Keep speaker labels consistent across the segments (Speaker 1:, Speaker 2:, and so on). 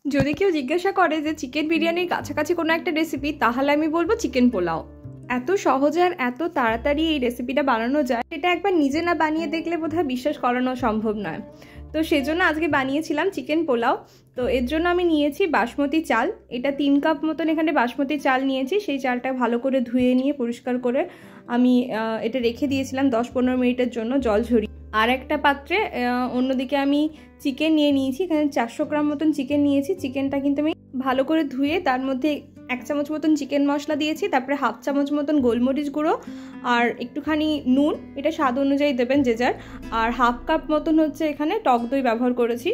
Speaker 1: যদি কেউ জিজ্ঞাসা করে যে চিকেন বিরিয়ানির কাছাকাছি কোনো একটা রেসিপি, তাহলে আমি বলবো চিকেন পোলাও। এত সহজে আর এত তাড়াতাড়ি এই রেসিপিটা বানানো যায়, এটা একবার নিজে না বানিয়ে দেখলে বোধহয় বিশ্বাস করানো সম্ভব নয়। তো সেজন্য আজকে বানিয়েছিলাম চিকেন পোলাও। তো এর জন্য আমি নিয়েছি বাসমতি চাল, এটা 3 কাপ মতন এখানে বাসমতি চাল নিয়েছি। সেই চালটা ভালো করে ধুয়ে নিয়ে পরিষ্কার করে আমি এটা রেখে দিয়েছিলাম 10-15 মিনিটের জন্য জল ঝরিয়ে। আর একটা পাত্রে অন্যদিকে আমি চিকেন নিয়ে নিয়েছি, এখানে 400 গ্রাম মতন চিকেন নিয়েছি। চিকেনটা কিন্তু আমি ভালো করে ধুয়ে তার মধ্যে 1 চামচ মতন চিকেন মশলা দিয়েছি, তারপরে 1/2 চামচ মতন গোলমরিচ গুঁড়ো আর একটুখানি নুন, এটা স্বাদ অনুযায়ী দেবেন যে যার। আর 1/2 কাপ মতন হচ্ছে এখানে টক দই ব্যবহার করেছি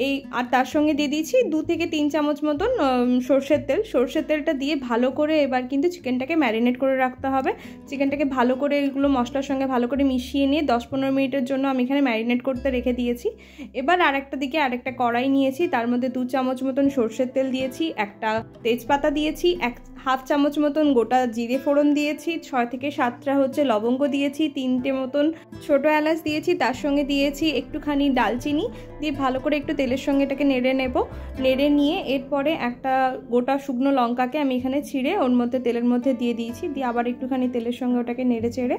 Speaker 1: এই। আর তার সঙ্গে দিয়ে দিয়েছি 2 থেকে 3 চামচ মতন সর্ষের তেল। সর্ষের তেলটা দিয়ে ভালো করে এবার কিন্তু চিকেনটাকে ম্যারিনেট করে রাখতে হবে। চিকেনটাকে ভালো করে এগুলো মশলার সঙ্গে ভালো করে মিশিয়ে নিয়ে 10-15 মিনিটের জন্য আমি এখানে ম্যারিনেট করতে রেখে দিয়েছি। এবার আরেকটা দিকে আরেকটা কড়াই নিয়েছি, তার মধ্যে 2 চামচ মতন সর্ষের তেল দিয়েছি, একটা তেজপাতা দিয়েছি, 1/2 চামচ মতন গোটা জিরে ফোড়ন দিয়েছি, 6 থেকে 7টা হচ্ছে লবঙ্গ দিয়েছি, 3টে মতন ছোটো এলাচ দিয়েছি, তার সঙ্গে দিয়েছি একটুখানি দালচিনি দিয়ে ভালো করে একটু তেলের সঙ্গে এটাকে নেড়ে নেব। নেড়ে নিয়ে এরপরে একটা গোটা শুকনো লঙ্কাকে আমি এখানে ছিঁড়ে ওর মধ্যে তেলের মধ্যে দিয়ে দিয়েছি, দিয়ে আবার একটুখানি তেলের সঙ্গে ওটাকে নেড়ে চেড়ে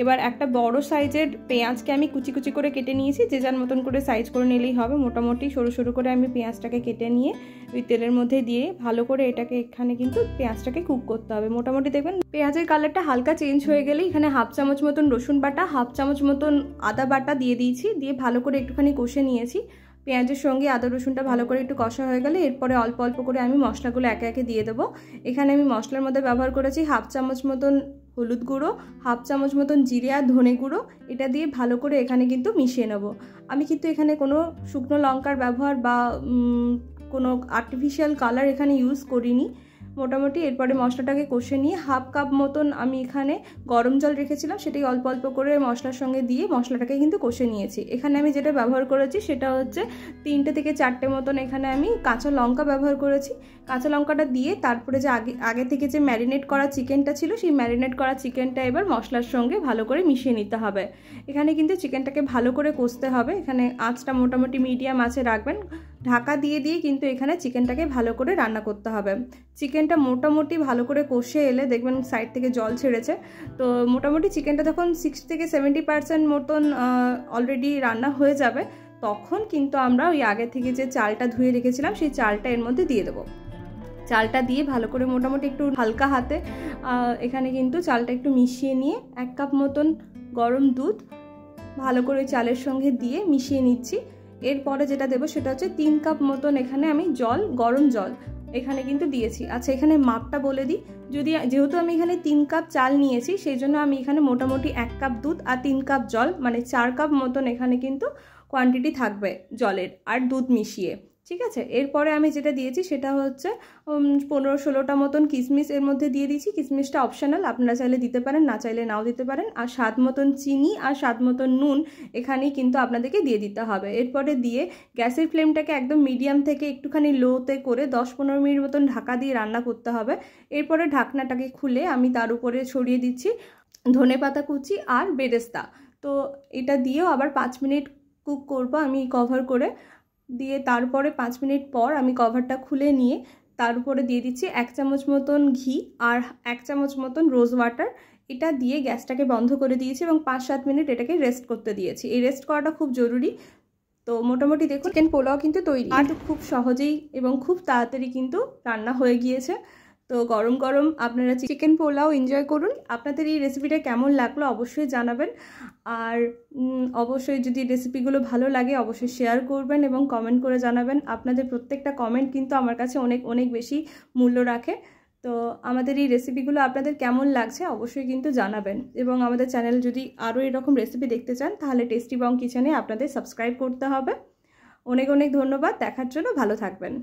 Speaker 1: এবার একটা বড় সাইজের পেঁয়াজকে আমি কুচি কুচি করে কেটে নিয়েছি। যে যার মতন করে সাইজ করে নিলেই হবে, মোটামুটি সরু সরু করে আমি পেঁয়াজটাকে কেটে নিয়ে ওই তেলের মধ্যে দিয়ে ভালো করে এটাকে এখানে কিন্তু পেঁয়াজটাকে কুক করতে হবে। মোটামুটি দেখবেন পেঁয়াজের কালারটা হালকা চেঞ্জ হয়ে গেলে এখানে 1/2 চামচ মতন রসুন বাটা, 1/2 চামচ মতন আদা বাটা দিয়ে দিয়েছি, দিয়ে ভালো করে একটুখানি কষে নিয়েছি। পেঁয়াজের সঙ্গে আদা রসুনটা ভালো করে একটু কষা হয়ে গেলে এরপরে অল্প অল্প করে আমি মশলাগুলো একে একে দিয়ে দেবো। এখানে আমি মশলার মধ্যে ব্যবহার করেছি 1/2 চামচ মতন হলুদ গুঁড়ো, 1/2 চামচ মতন জিরে আর ধনে গুঁড়ো, এটা দিয়ে ভালো করে এখানে কিন্তু মিশিয়ে নেব। আমি কিন্তু এখানে কোনো শুকনো লঙ্কার ব্যবহার বা কোনো আর্টিফিশিয়াল কালার এখানে ইউজ করিনি। মোটামুটি এরপরে মশলাটাকে কষে নিয়ে 1/2 কাপ মতন আমি এখানে গরম জল রেখেছিলাম, সেটাই অল্প অল্প করে মশলার সঙ্গে দিয়ে মশলাটাকে কিন্তু কষে নিয়েছি। এখানে আমি যেটা ব্যবহার করেছি সেটা হচ্ছে 3টে থেকে 4টে মতন এখানে আমি কাঁচা লঙ্কা ব্যবহার করেছি। কাঁচা লঙ্কাটা দিয়ে তারপরে যে আগে থেকে যে ম্যারিনেট করা চিকেনটা ছিল, সেই ম্যারিনেট করা চিকেনটা এবার মশলার সঙ্গে ভালো করে মিশিয়ে নিতে হবে। এখানে কিন্তু চিকেনটাকে ভালো করে কষতে হবে, এখানে আঁচটা মোটামুটি মিডিয়াম আঁচে রাখবেন। ঢাকা দিয়ে দিয়ে কিন্তু এখানে চিকেনটাকে ভালো করে রান্না করতে হবে। চিকেনটা মোটামুটি ভালো করে কষে এলে দেখবেন সাইড থেকে জল ছেড়েছে। তো মোটামুটি চিকেনটা তখন 60 থেকে 70% মতন অলরেডি রান্না হয়ে যাবে, তখন কিন্তু আমরা ওই আগে থেকে যে চালটা ধুয়ে রেখেছিলাম সেই চালটা এর মধ্যে দিয়ে দেবো। চালটা দিয়ে ভালো করে মোটামুটি একটু হালকা হাতে এখানে কিন্তু চালটা একটু মিশিয়ে নিয়ে 1 কাপ মতন গরম দুধ ভালো করে চালের সঙ্গে দিয়ে মিশিয়ে নিচ্ছি। এরপরে যেটা দেবো সেটা হচ্ছে 3 কাপ মতন এখানে আমি জল, গরম জল এখানে কিন্তু দিয়েছি। আচ্ছা, এখানে মাপটা বলে দিই, যেহেতু আমি এখানে 3 কাপ চাল নিয়েছি সেই জন্য আমি এখানে মোটামুটি 1 কাপ দুধ আর 3 কাপ জল, মানে 4 কাপ মতন এখানে কিন্তু কোয়ান্টিটি থাকবে জলের আর দুধ মিশিয়ে। ঠিক আছে, এরপরে আমি যেটা দিয়েছি সেটা হচ্ছে 15-16টা মতন কিশমিশ এর মধ্যে দিয়ে দিয়েছি। কিশমিশটা অপশনাল, আপনারা চাইলে দিতে পারেন, না চাইলে নাও দিতে পারেন। আর স্বাদ মতন চিনি আর স্বাদ মতন নুন এখানেই কিন্তু আপনাদেরকে দিয়ে দিতে হবে। এরপরে দিয়ে গ্যাসের ফ্লেমটাকে একদম মিডিয়াম থেকে একটুখানি লোতে করে 10-15 মিনিট মতন ঢাকা দিয়ে রান্না করতে হবে। এরপরে ঢাকনাটাকে খুলে আমি তার উপরে ছড়িয়ে দিচ্ছি ধনেপাতা কুচি আর বেরেস্তা। তো এটা দিয়েও আবার 5 মিনিট কুক করব আমি কভার করে দিয়ে। তারপরে 5 মিনিট পর আমি কভারটা খুলে নিয়ে তার উপরে দিয়ে দিচ্ছি 1 চামচ মতন ঘি আর 1 চামচ মতন রোজ ওয়াটার। এটা দিয়ে গ্যাসটাকে বন্ধ করে দিয়েছি এবং 5-7 মিনিট এটাকে রেস্ট করতে দিয়েছি। এই রেস্ট করাটা খুব জরুরি। তো মোটামুটি দেখুন চিকেন পোলাও কিন্তু তৈরি, আর খুব সহজেই এবং খুব তাড়াতাড়ি কিন্তু রান্না হয়ে গিয়েছে। তো গরম গরম আপনারা চিকেন পোলাও এনজয় করুন। আপনাদের এই রেসিপিটা কেমন লাগলো অবশ্যই জানাবেন, আর অবশ্যই যদি রেসিপিগুলো ভালো লাগে অবশ্যই শেয়ার করবেন এবং কমেন্ট করে জানাবেন। আপনাদের প্রত্যেকটা কমেন্ট কিন্তু আমার কাছে অনেক অনেক বেশি মূল্য রাখে। তো আমাদের এই রেসিপিগুলো আপনাদের কেমন লাগছে অবশ্যই কিন্তু জানাবেন, এবং আমাদের চ্যানেল যদি আরও এরকম রেসিপি দেখতে চান তাহলে টেস্টি বং কিচেনে আপনাদের সাবস্ক্রাইব করতে হবে। অনেক অনেক ধন্যবাদ দেখার জন্য, ভালো থাকবেন।